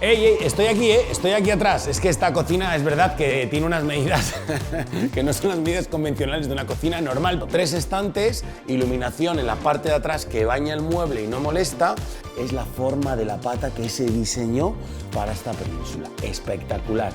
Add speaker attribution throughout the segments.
Speaker 1: ¡Ey! Estoy aquí atrás. Es que esta cocina es verdad que tiene unas medidas que no son las medidas convencionales de una cocina normal. 3 estantes, iluminación en la parte de atrás que baña el mueble y no molesta. Es la forma de la pata que se diseñó para esta península. Espectacular.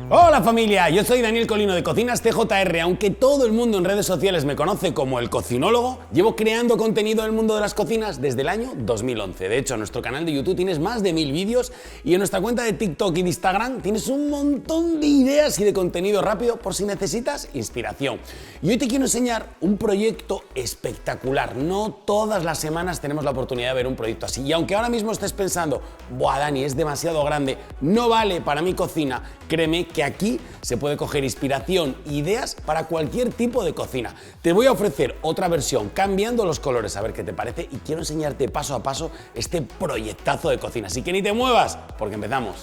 Speaker 1: Hola familia, yo soy Daniel Colino de Cocinas TJR. Aunque todo el mundo en redes sociales me conoce como el cocinólogo, llevo creando contenido en el mundo de las cocinas desde el año 2011. De hecho, en nuestro canal de YouTube tienes más de 1000 vídeos y en nuestra cuenta de TikTok y de Instagram tienes un montón de ideas y de contenido rápido por si necesitas inspiración. Y hoy te quiero enseñar un proyecto espectacular. No todas las semanas tenemos la oportunidad de ver un proyecto así. Y aunque ahora mismo estés pensando, buah Dani, es demasiado grande, no vale para mi cocina, créeme que aquí se puede coger inspiración, ideas para cualquier tipo de cocina. Te voy a ofrecer otra versión cambiando los colores, a ver qué te parece, y quiero enseñarte paso a paso este proyectazo de cocina. Así que ni te muevas, porque empezamos.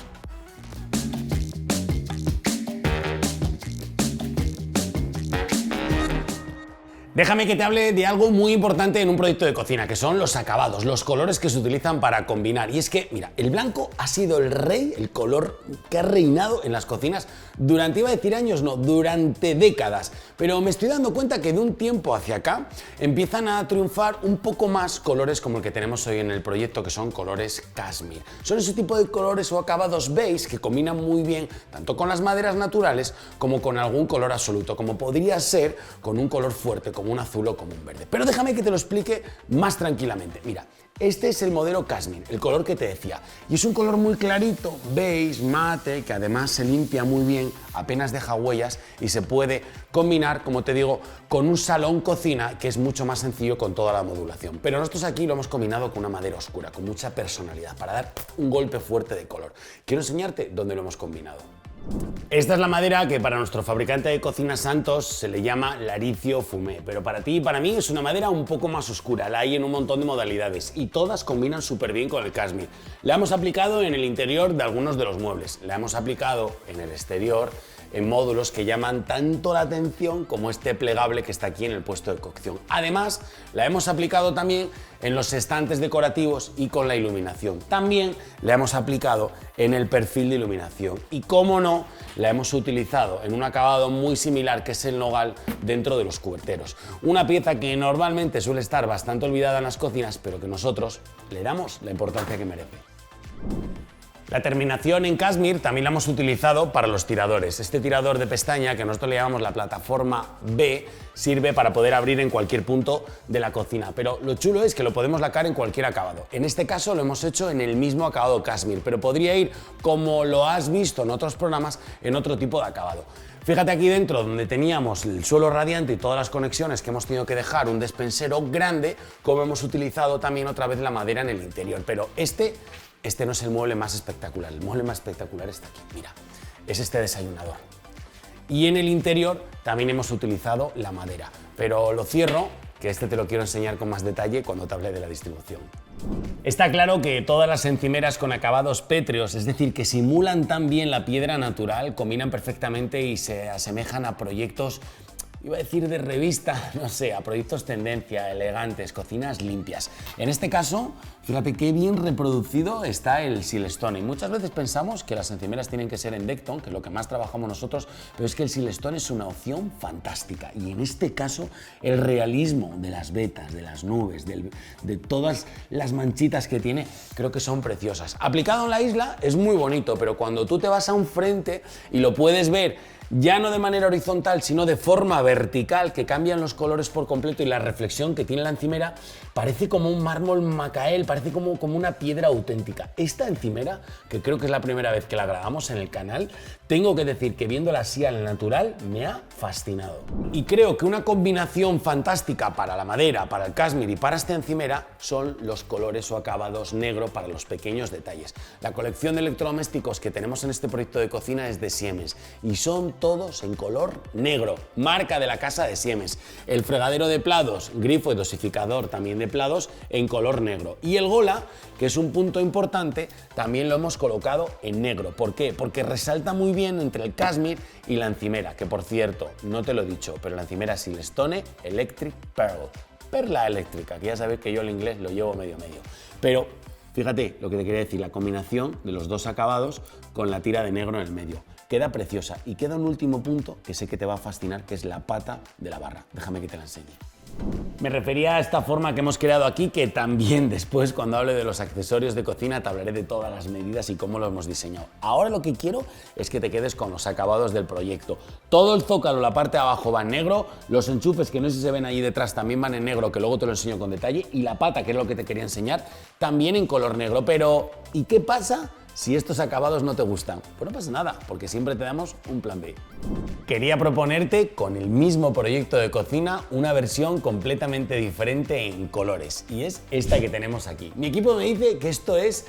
Speaker 1: Déjame que te hable de algo muy importante en un proyecto de cocina, que son los acabados, los colores que se utilizan para combinar. Y es que, mira, el blanco ha sido el rey, el color que ha reinado en las cocinas durante, iba a decir años, no, durante décadas. Pero me estoy dando cuenta que de un tiempo hacia acá empiezan a triunfar un poco más colores como el que tenemos hoy en el proyecto, que son colores cashmere. Son ese tipo de colores o acabados beige que combinan muy bien tanto con las maderas naturales como con algún color absoluto, como podría ser con un color fuerte, como un azul o como un verde. Pero déjame que te lo explique más tranquilamente. Mira, este es el modelo cashmere, el color que te decía, y es un color muy clarito, beige, mate, que además se limpia muy bien, apenas deja huellas y se puede combinar, como te digo, con un salón cocina que es mucho más sencillo con toda la modulación. Pero nosotros aquí lo hemos combinado con una madera oscura, con mucha personalidad, para dar un golpe fuerte de color. Quiero enseñarte dónde lo hemos combinado. Esta es la madera que para nuestro fabricante de cocinas Santos se le llama Laricio Fumé, pero para ti y para mí es una madera un poco más oscura, la hay en un montón de modalidades y todas combinan súper bien con el cashmere. La hemos aplicado en el interior de algunos de los muebles, la hemos aplicado en el exterior en módulos que llaman tanto la atención como este plegable que está aquí en el puesto de cocción. Además, la hemos aplicado también en los estantes decorativos y con la iluminación. También la hemos aplicado en el perfil de iluminación y, cómo no, la hemos utilizado en un acabado muy similar que es el nogal dentro de los cuberteros. Una pieza que normalmente suele estar bastante olvidada en las cocinas, pero que nosotros le damos la importancia que merece. La terminación en cashmere también la hemos utilizado para los tiradores. Este tirador de pestaña, que nosotros le llamamos la plataforma B, sirve para poder abrir en cualquier punto de la cocina. Pero lo chulo es que lo podemos lacar en cualquier acabado. En este caso lo hemos hecho en el mismo acabado cashmere, pero podría ir, como lo has visto en otros programas, en otro tipo de acabado. Fíjate aquí dentro, donde teníamos el suelo radiante y todas las conexiones que hemos tenido que dejar, un despensero grande, como hemos utilizado también otra vez la madera en el interior. Pero este no es el mueble más espectacular, el mueble más espectacular está aquí, mira, es este desayunador. Y en el interior también hemos utilizado la madera, pero lo cierro, que este te lo quiero enseñar con más detalle cuando te hable de la distribución. Está claro que todas las encimeras con acabados pétreos, es decir, que simulan tan bien la piedra natural, combinan perfectamente y se asemejan a proyectos, iba a decir de revista, no sé, a proyectos tendencia, elegantes, cocinas limpias. En este caso, fíjate qué bien reproducido está el Silestone. Y muchas veces pensamos que las encimeras tienen que ser en Decton, que es lo que más trabajamos nosotros, pero es que el Silestone es una opción fantástica. Y en este caso, el realismo de las vetas, de las nubes, de todas las manchitas que tiene, creo que son preciosas. Aplicado en la isla es muy bonito, pero cuando tú te vas a un frente y lo puedes ver ya no de manera horizontal, sino de forma vertical, que cambian los colores por completo y la reflexión que tiene la encimera, parece como un mármol macael, parece como una piedra auténtica. Esta encimera, que creo que es la primera vez que la grabamos en el canal, tengo que decir que viéndola así al natural me ha fascinado. Y creo que una combinación fantástica para la madera, para el cashmere y para esta encimera son los colores o acabados negro para los pequeños detalles. La colección de electrodomésticos que tenemos en este proyecto de cocina es de Siemens y son todos en color negro, marca de la casa de Siemens. El fregadero de platos, grifo y dosificador también de platos en color negro. Y el gola, que es un punto importante, también lo hemos colocado en negro. ¿Por qué? Porque resalta muy bien entre el cashmere y la encimera, que por cierto, no te lo he dicho, pero la encimera Silestone Electric Pearl. perla eléctrica, que ya sabéis que yo el inglés lo llevo medio. Pero fíjate lo que te quería decir, la combinación de los dos acabados con la tira de negro en el medio. Queda preciosa y queda un último punto que sé que te va a fascinar, que es la pata de la barra. Déjame que te la enseñe. Me refería a esta forma que hemos creado aquí, que también después, cuando hable de los accesorios de cocina, te hablaré de todas las medidas y cómo lo hemos diseñado. Ahora lo que quiero es que te quedes con los acabados del proyecto. Todo el zócalo, la parte de abajo va en negro, los enchufes, que no sé si se ven ahí detrás, también van en negro, que luego te lo enseño con detalle, y la pata, que es lo que te quería enseñar, también en color negro. Pero, ¿y qué pasa si estos acabados no te gustan? Pues no pasa nada, porque siempre te damos un plan B. Quería proponerte, con el mismo proyecto de cocina, una versión completamente diferente en colores, y es esta que tenemos aquí. Mi equipo me dice que esto es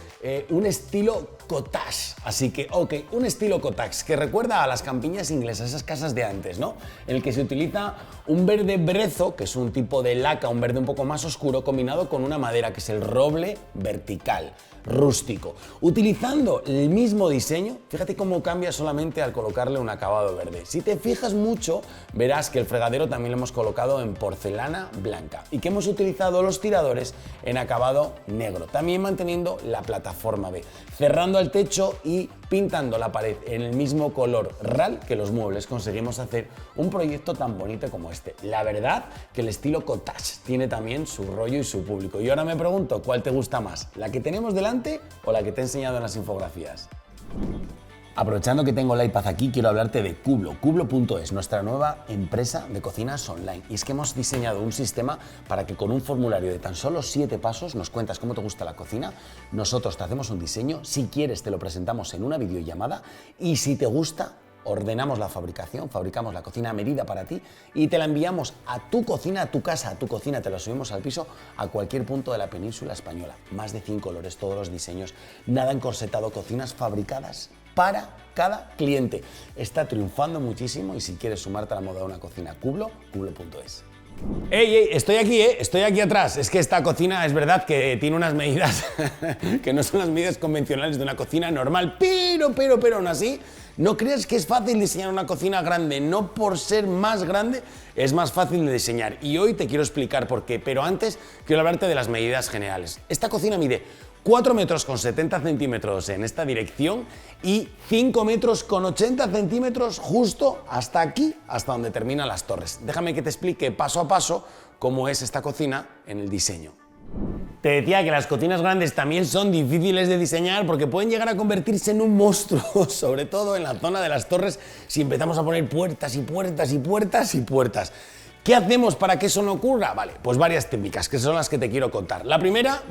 Speaker 1: un estilo cottage, así que, ok, un estilo cottage, que recuerda a las campiñas inglesas, esas casas de antes, ¿no? En el que se utiliza un verde brezo, que es un tipo de laca, un verde un poco más oscuro, combinado con una madera, que es el roble vertical, rústico. Utilizando el mismo diseño, fíjate cómo cambia solamente al colocarle un acabado verde. Si te fijas mucho, verás que el fregadero también lo hemos colocado en porcelana blanca y que hemos utilizado los tiradores en acabado negro, también manteniendo la plataforma B, cerrando el techo y pintando la pared en el mismo color RAL que los muebles. Conseguimos hacer un proyecto tan bonito como este. La verdad que el estilo cottage tiene también su rollo y su público. Y ahora me pregunto, ¿cuál te gusta más? ¿La que tenemos delante o la que te he enseñado en las infografías? Aprovechando que tengo el iPad aquí, quiero hablarte de Kublo, Kublo.es, nuestra nueva empresa de cocinas online. Y es que hemos diseñado un sistema para que con un formulario de tan solo 7 pasos nos cuentas cómo te gusta la cocina, nosotros te hacemos un diseño, si quieres te lo presentamos en una videollamada y si te gusta, ordenamos la fabricación, fabricamos la cocina a medida para ti y te la enviamos a tu cocina, a tu casa, a tu cocina, te la subimos al piso a cualquier punto de la península española. Más de 100 colores, todos los diseños, nada encorsetado, cocinas fabricadas para cada cliente. Está triunfando muchísimo y si quieres sumarte a la moda de una cocina, Kublo, Kublo.es. ¡Ey! Estoy aquí, estoy aquí atrás. Es que esta cocina es verdad que tiene unas medidas que no son las medidas convencionales de una cocina normal, pero aún así, no creas que es fácil diseñar una cocina grande. No por ser más grande es más fácil de diseñar. Y hoy te quiero explicar por qué, pero antes quiero hablarte de las medidas generales. Esta cocina mide 4 metros con 70 centímetros en esta dirección y 5 metros con 80 centímetros justo hasta aquí, hasta donde terminan las torres. Déjame que te explique paso a paso cómo es esta cocina en el diseño. Te decía que las cocinas grandes también son difíciles de diseñar porque pueden llegar a convertirse en un monstruo, sobre todo en la zona de las torres, si empezamos a poner puertas y puertas y puertas y puertas. ¿Qué hacemos para que eso no ocurra? Vale, pues varias técnicas, que son las que te quiero contar. La primera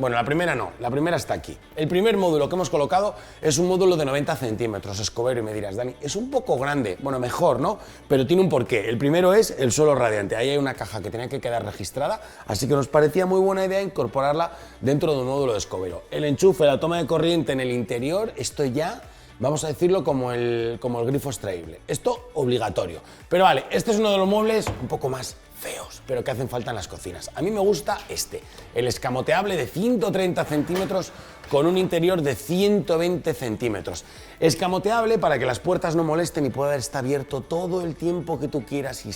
Speaker 1: está aquí. El primer módulo que hemos colocado es un módulo de 90 centímetros, escobero, y me dirás, Dani, es un poco grande. Bueno, mejor, ¿no? Pero tiene un porqué. El primero es el suelo radiante. Ahí hay una caja que tenía que quedar registrada, así que nos parecía muy buena idea incorporarla dentro de un módulo de escobero. El enchufe, la toma de corriente en el interior, esto ya, vamos a decirlo como el grifo extraíble. Esto obligatorio. Pero vale, este es uno de los muebles un poco más feos, pero que hacen falta en las cocinas. A mí me gusta el escamoteable de 130 centímetros con un interior de 120 centímetros. Escamoteable para que las puertas no molesten y pueda estar abierto todo el tiempo que tú quieras y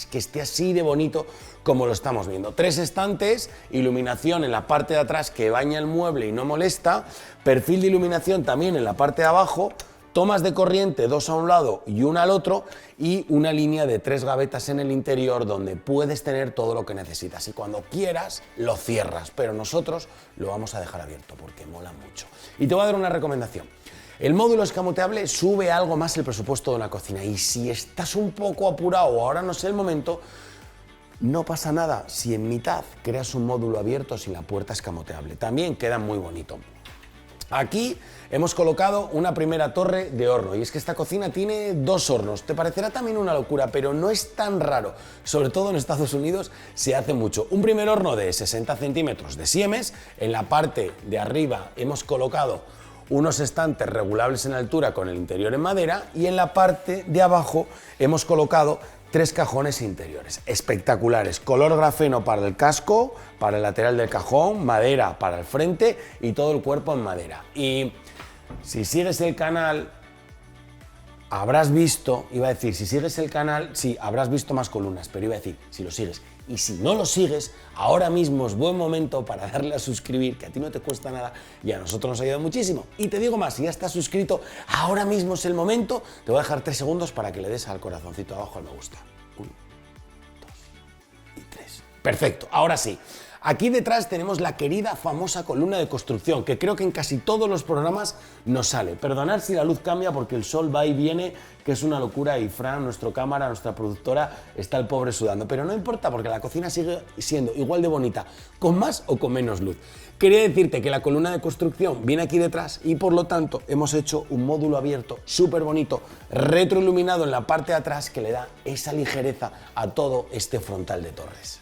Speaker 1: que esté así de bonito como lo estamos viendo. 3 estantes, iluminación en la parte de atrás que baña el mueble y no molesta, perfil de iluminación también en la parte de abajo, tomas de corriente 2 a un lado y 1 al otro y una línea de 3 gavetas en el interior donde puedes tener todo lo que necesitas y cuando quieras lo cierras, pero nosotros lo vamos a dejar abierto porque mola mucho. Y te voy a dar una recomendación. El módulo escamoteable sube algo más el presupuesto de una cocina y si estás un poco apurado o ahora no es el momento, no pasa nada si en mitad creas un módulo abierto sin la puerta escamoteable. También queda muy bonito. Aquí hemos colocado una primera torre de horno y es que esta cocina tiene 2 hornos. Te parecerá también una locura, pero no es tan raro. Sobre todo en Estados Unidos se hace mucho. Un primer horno de 60 centímetros de Siemens. En la parte de arriba hemos colocado unos estantes regulables en altura con el interior en madera y en la parte de abajo hemos colocado 3 cajones interiores, espectaculares, color grafeno para el casco, para el lateral del cajón, madera para el frente y todo el cuerpo en madera. Y si sigues el canal, habrás visto, si sigues el canal, sí, habrás visto más columnas, pero iba a decir, si lo sigues Y si no lo sigues, ahora mismo es buen momento para darle a suscribir, que a ti no te cuesta nada y a nosotros nos ayuda muchísimo. Y te digo más, si ya estás suscrito, ahora mismo es el momento. Te voy a dejar 3 segundos para que le des al corazoncito abajo al me gusta. 1, 2 y 3. Perfecto, ahora sí. Aquí detrás tenemos la querida famosa columna de construcción, que creo que en casi todos los programas nos sale. Perdonad si la luz cambia porque el sol va y viene, que es una locura, y Fran, nuestro cámara, nuestra productora, está el pobre sudando. Pero no importa porque la cocina sigue siendo igual de bonita, con más o con menos luz. Quería decirte que la columna de construcción viene aquí detrás y por lo tanto hemos hecho un módulo abierto súper bonito, retroiluminado en la parte de atrás, que le da esa ligereza a todo este frontal de torres.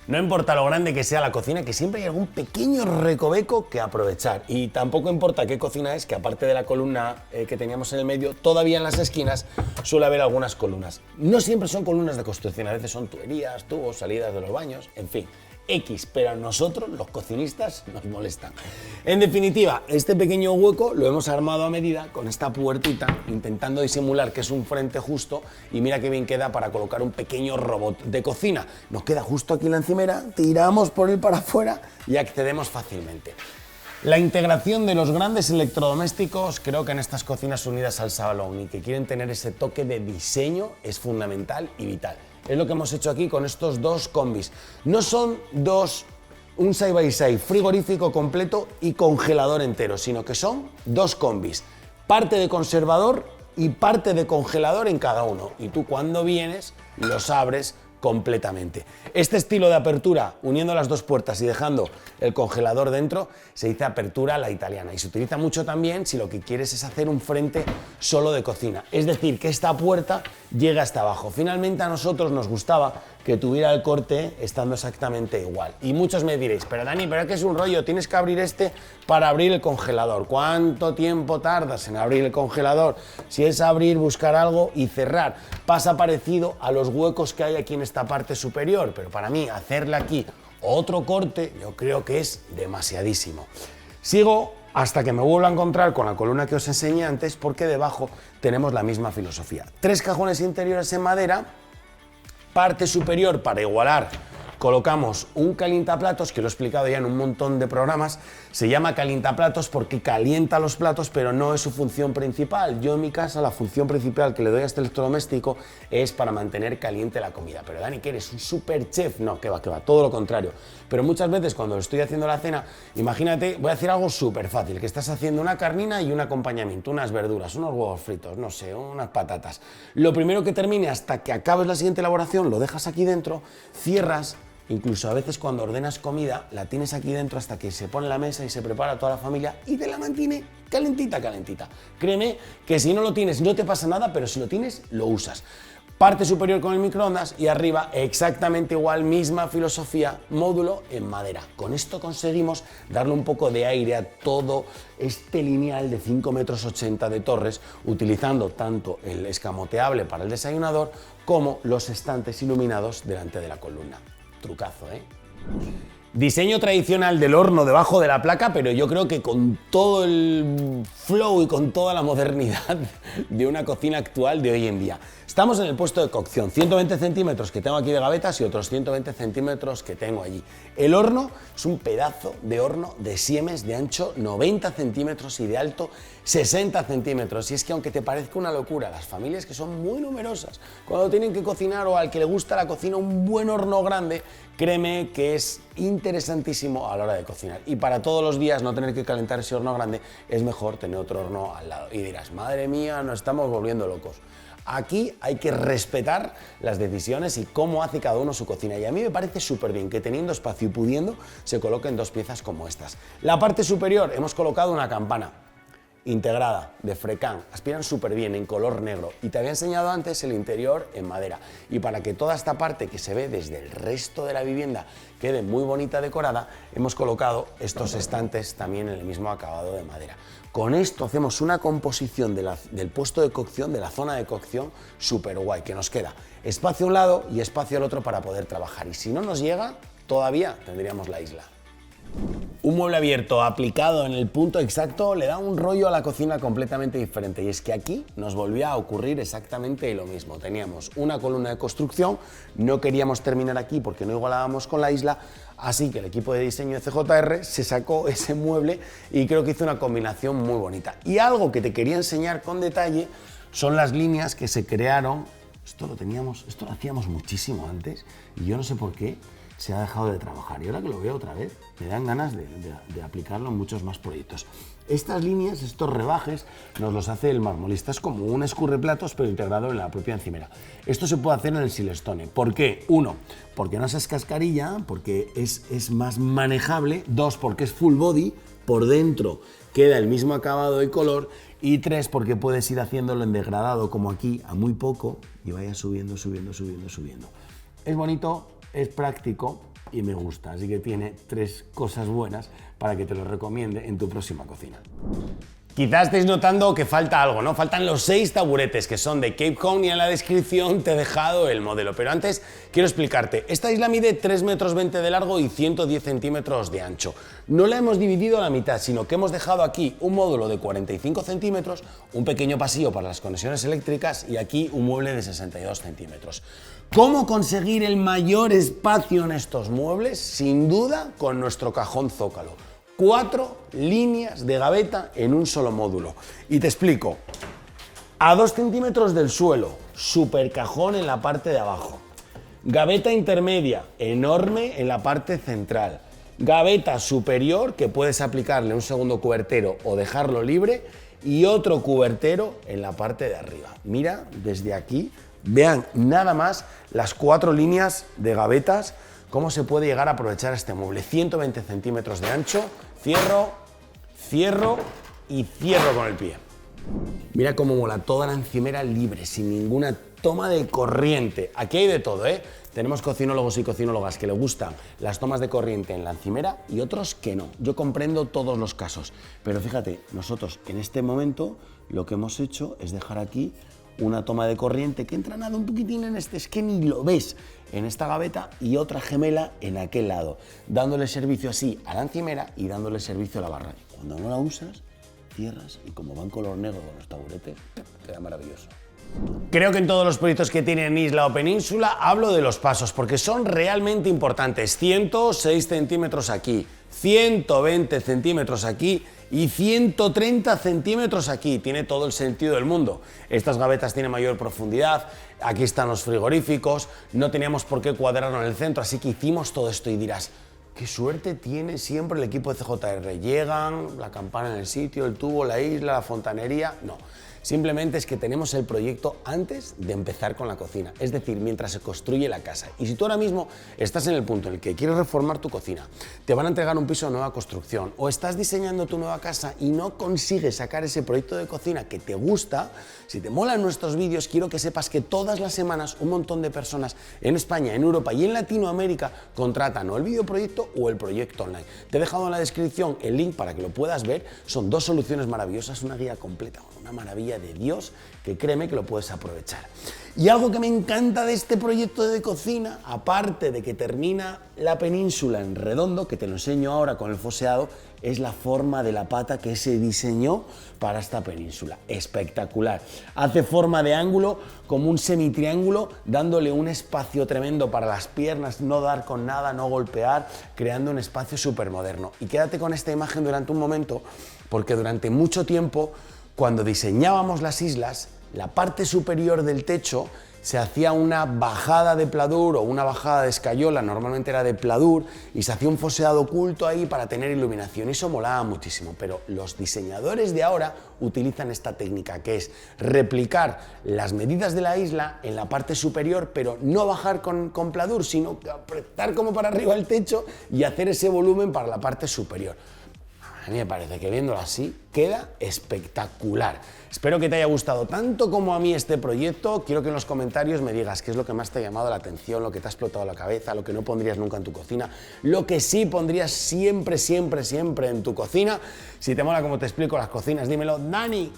Speaker 1: No importa lo grande que sea la cocina, que siempre hay algún pequeño recoveco que aprovechar. Y tampoco importa qué cocina es, que aparte de la columna que teníamos en el medio, todavía en las esquinas suele haber algunas columnas. No siempre son columnas de construcción, a veces son tuberías, tubos, salidas de los baños, en fin. X, pero a nosotros, los cocinistas, nos molestan. En definitiva, este pequeño hueco lo hemos armado a medida con esta puertita, intentando disimular que es un frente justo, y mira qué bien queda para colocar un pequeño robot de cocina. Nos queda justo aquí la encimera, tiramos por él para afuera y accedemos fácilmente. La integración de los grandes electrodomésticos, creo que en estas cocinas unidas al salón y que quieren tener ese toque de diseño, es fundamental y vital. Es lo que hemos hecho aquí con estos dos combis. No son un side by side, frigorífico completo y congelador entero, sino que son dos combis, parte de conservador y parte de congelador en cada uno. Y tú cuando vienes los abres completamente. Este estilo de apertura, uniendo las dos puertas y dejando el congelador dentro, se dice apertura a la italiana y se utiliza mucho también si lo que quieres es hacer un frente solo de cocina. Es decir, que esta puerta llega hasta abajo. Finalmente a nosotros nos gustaba que tuviera el corte estando exactamente igual. Y muchos me diréis, pero Dani, pero es que es un rollo, tienes que abrir este para abrir el congelador. ¿Cuánto tiempo tardas en abrir el congelador? Si es abrir, buscar algo y cerrar. Pasa parecido a los huecos que hay aquí en esta parte superior, pero para mí hacerle aquí otro corte yo creo que es demasiadísimo. Sigo hasta que me vuelva a encontrar con la columna que os enseñé antes, porque debajo tenemos la misma filosofía. 3 cajones interiores en madera, parte superior para igualar. Colocamos un calientaplatos, que lo he explicado ya en un montón de programas. Se llama calientaplatos porque calienta los platos, pero no es su función principal. Yo en mi casa la función principal que le doy a este electrodoméstico es para mantener caliente la comida. Pero Dani, ¿qué eres? ¿Un super chef? No, que va, todo lo contrario. Pero muchas veces cuando estoy haciendo la cena, imagínate, voy a hacer algo súper fácil, que estás haciendo una carnina y un acompañamiento, unas verduras, unos huevos fritos, no sé, unas patatas. Lo primero que termine hasta que acabes la siguiente elaboración, lo dejas aquí dentro, cierras. Incluso a veces cuando ordenas comida, la tienes aquí dentro hasta que se pone en la mesa y se prepara toda la familia y te la mantiene calentita, calentita. Créeme que si no lo tienes no te pasa nada, pero si lo tienes, lo usas. Parte superior con el microondas y arriba exactamente igual, misma filosofía, módulo en madera. Con esto conseguimos darle un poco de aire a todo este lineal de 5,80 metros de torres, utilizando tanto el escamoteable para el desayunador como los estantes iluminados delante de la columna. Trucazo, ¿eh? Diseño tradicional del horno debajo de la placa, pero yo creo que con todo el flow y con toda la modernidad de una cocina actual de hoy en día. Estamos en el puesto de cocción, 120 centímetros que tengo aquí de gavetas y otros 120 centímetros que tengo allí. El horno es un pedazo de horno de Siemens de ancho 90 centímetros y de alto 60 centímetros. Y es que aunque te parezca una locura, las familias que son muy numerosas, cuando tienen que cocinar o al que le gusta la cocina un buen horno grande, créeme que es interesantísimo a la hora de cocinar. Y para todos los días no tener que calentar ese horno grande, es mejor tener otro horno al lado. Y dirás, madre mía, nos estamos volviendo locos. Aquí hay que respetar las decisiones y cómo hace cada uno su cocina. Y a mí me parece súper bien que teniendo espacio y pudiendo se coloquen dos piezas como estas. La parte superior hemos colocado una campana integrada de Frecán, aspiran súper bien en color negro, y te había enseñado antes el interior en madera, y para que toda esta parte que se ve desde el resto de la vivienda quede muy bonita decorada, hemos colocado estos estantes también en el mismo acabado de madera. Con esto hacemos una composición del puesto de cocción, de la zona de cocción, súper guay, que nos queda espacio a un lado y espacio al otro para poder trabajar, y si no nos llega, todavía tendríamos la isla. un mueble abierto aplicado en el punto exacto le da un rollo a la cocina completamente diferente. Y es que aquí nos volvía a ocurrir exactamente lo mismo. Teníamos una columna de construcción, no queríamos terminar aquí porque no igualábamos con la isla, así que el equipo de diseño de CJR se sacó ese mueble y creo que hizo una combinación muy bonita. Y algo que te quería enseñar con detalle son las líneas que se crearon. Esto lo hacíamos muchísimo antes y yo no sé por qué se ha dejado de trabajar. Y ahora que lo veo otra vez, me dan ganas de aplicarlo en muchos más proyectos. Estas líneas, estos rebajes, nos los hace el marmolista. Es como un escurreplatos, pero integrado en la propia encimera. Esto se puede hacer en el Silestone. ¿Por qué? 1, porque no es cascarilla, porque es más manejable. 2, porque es full body, por dentro queda el mismo acabado y color. Y 3, porque puedes ir haciéndolo en degradado, como aquí, a muy poco, y vaya subiendo, subiendo, subiendo, subiendo. Es bonito, es práctico y me gusta, así que tiene 3 cosas buenas para que te lo recomiende en tu próxima cocina. Quizás estéis notando que falta algo, ¿no? Faltan los 6 taburetes que son de Cape Cod y en la descripción te he dejado el modelo. Pero antes quiero explicarte, esta isla mide 3,20 metros de largo y 110 centímetros de ancho. No la hemos dividido a la mitad, sino que hemos dejado aquí un módulo de 45 centímetros, un pequeño pasillo para las conexiones eléctricas y aquí un mueble de 62 centímetros. ¿Cómo conseguir el mayor espacio en estos muebles? Sin duda con nuestro cajón zócalo. 4 líneas de gaveta en un solo módulo. Y te explico. A 2 centímetros del suelo, super cajón en la parte de abajo. Gaveta intermedia, enorme en la parte central. Gaveta superior, que puedes aplicarle un segundo cubertero o dejarlo libre. Y otro cubertero en la parte de arriba. Mira, desde aquí, vean nada más las 4 líneas de gavetas, cómo se puede llegar a aprovechar este mueble. 120 centímetros de ancho, cierro, cierro y cierro con el pie. Mira cómo mola toda la encimera libre, sin ninguna toma de corriente. Aquí hay de todo, ¿eh? Tenemos cocinólogos y cocinólogas que les gustan las tomas de corriente en la encimera y otros que no. Yo comprendo todos los casos, pero fíjate, nosotros en este momento lo que hemos hecho es dejar aquí una toma de corriente que entra nada un poquitín en este, es que ni lo ves, en esta gaveta y otra gemela en aquel lado, dándole servicio así a la encimera y dándole servicio a la barra. Cuando no la usas, cierras y como va en color negro con los taburetes, queda maravilloso. Creo que en todos los proyectos que tienen isla o península hablo de los pasos porque son realmente importantes. 106 centímetros aquí, 120 centímetros aquí y 130 centímetros aquí. Tiene todo el sentido del mundo. Estas gavetas tienen mayor profundidad, aquí están los frigoríficos, no teníamos por qué cuadrarlo en el centro, así que hicimos todo esto y dirás, qué suerte tiene siempre el equipo de CJR. Llegan, la campana en el sitio, el tubo, la isla, la fontanería. No, simplemente es que tenemos el proyecto antes de empezar con la cocina, es decir, mientras se construye la casa. Y si tú ahora mismo estás en el punto en el que quieres reformar tu cocina, te van a entregar un piso de nueva construcción o estás diseñando tu nueva casa y no consigues sacar ese proyecto de cocina que te gusta, si te molan nuestros vídeos, quiero que sepas que todas las semanas un montón de personas en España, en Europa y en Latinoamérica contratan o el videoproyecto o el proyecto online. Te he dejado en la descripción el link para que lo puedas ver. Son 2 soluciones maravillosas, una guía completa, una maravilla de Dios, que créeme que lo puedes aprovechar. Y algo que me encanta de este proyecto de cocina, aparte de que termina la península en redondo, que te lo enseño ahora con el foseado, es la forma de la pata que se diseñó para esta península. Espectacular. Hace forma de ángulo, como un semitriángulo, dándole un espacio tremendo para las piernas, no dar con nada, no golpear, creando un espacio súper moderno. Y quédate con esta imagen durante un momento, porque durante mucho tiempo, cuando diseñábamos las islas, la parte superior del techo se hacía una bajada de pladur o una bajada de escayola, normalmente era de pladur, y se hacía un foseado oculto ahí para tener iluminación. Eso molaba muchísimo, pero los diseñadores de ahora utilizan esta técnica, que es replicar las medidas de la isla en la parte superior, pero no bajar con pladur, sino apretar como para arriba el techo y hacer ese volumen para la parte superior. A mí me parece que viéndolo así queda espectacular. Espero que te haya gustado tanto como a mí este proyecto. Quiero que en los comentarios me digas qué es lo que más te ha llamado la atención, lo que te ha explotado la cabeza, lo que no pondrías nunca en tu cocina, lo que sí pondrías siempre, siempre, siempre en tu cocina. Si te mola como te explico las cocinas, dímelo. Dani,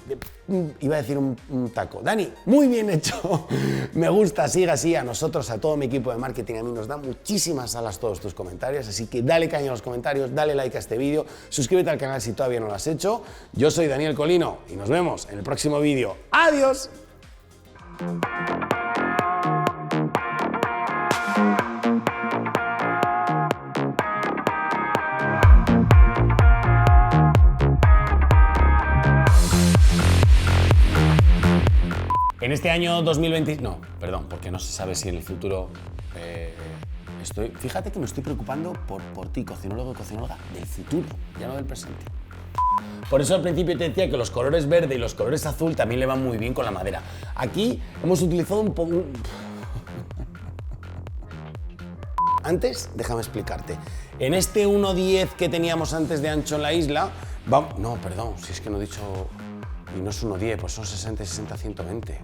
Speaker 1: iba a decir un taco. Dani, muy bien hecho. Me gusta, siga así. A nosotros, a todo mi equipo de marketing, a mí nos da muchísimas alas todos tus comentarios, así que dale caña a los comentarios, dale like a este vídeo, suscríbete al canal si todavía no lo has hecho. Yo soy Daniel Colino y nos vemos en el próximo vídeo. ¡Adiós! En este año 2020... No, perdón, porque no se sabe si en el futuro... Fíjate que me estoy preocupando por ti, cocinólogo y cocinóloga, del futuro, ya no del presente. Por eso al principio te decía que los colores verde y los colores azul también le van muy bien con la madera. Aquí hemos utilizado un poco... Antes, déjame explicarte. En este 1.10 que teníamos antes de ancho en la isla... No, perdón, si es que no he dicho... Y no es 1.10, pues son 60, 60, 120.